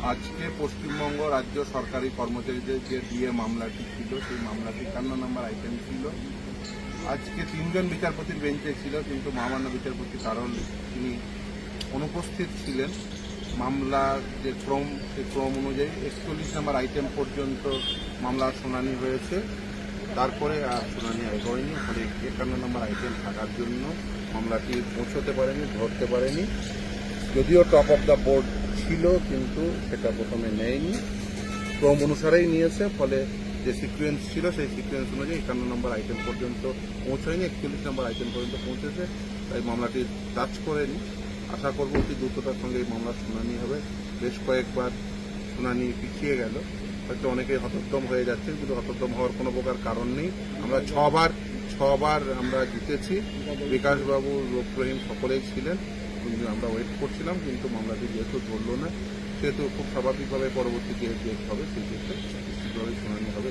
আজকে পশ্চিমবঙ্গ রাজ্য সরকারি কর্মচারীদের যে ডিএ মামলাটি ছিল, সেই মামলাটি 51 নম্বর আইটেম ছিল। আজকে 3 জন বিচারপতির বেঞ্চে ছিল, কিন্তু মহামান্য বিচারপতি কারণ তিনি অনুপস্থিত ছিলেন। মামলার যে ক্রম, সেই ক্রম অনুযায়ী 41 নম্বর আইটেম পর্যন্ত মামলার শুনানি হয়েছে। তারপরে আর শুনানি হয়নি, ফলে 51 নম্বর আইটেম থাকার জন্য মামলাটি পৌঁছতে পারেনি, ধরতে পারেনি। যদিও টপ অফ দ্য বোর্ড ছিল, কিন্তু সেটা প্রথমে নেয়নি, ক্রম অনুসারেই নিয়েছে। ফলে যে সিকুয়েন্স ছিল, সেই সিকুয়েন্স অনুযায়ী 51 নম্বর আইটেম পর্যন্ত পৌঁছায়নি, 41 নম্বর আইটেম পর্যন্ত পৌঁছেছে। তাই মামলাটি টাচ করেনি। আশা করব অতি দ্রুততার সঙ্গে এই মামলার শুনানি হবে। বেশ কয়েকবার শুনানি পিছিয়ে গেল, হয়তো অনেকেই হতোদ্যম হয়ে যাচ্ছেন, কিন্তু হতোদ্যম হওয়ার কোনো প্রকার কারণ নেই। আমরা ছবার আমরা জিতেছি। বিকাশবাবু, রহিম সকলেই ছিলেন, কিন্তু আমরা ওয়েট করছিলাম, কিন্তু মামলাটি যেহেতু ধরল না, সেহেতু খুব স্বাভাবিকভাবে পরবর্তী যে ডেট হবে সেই ডেটে নিশ্চিতভাবে শুনানি হবে।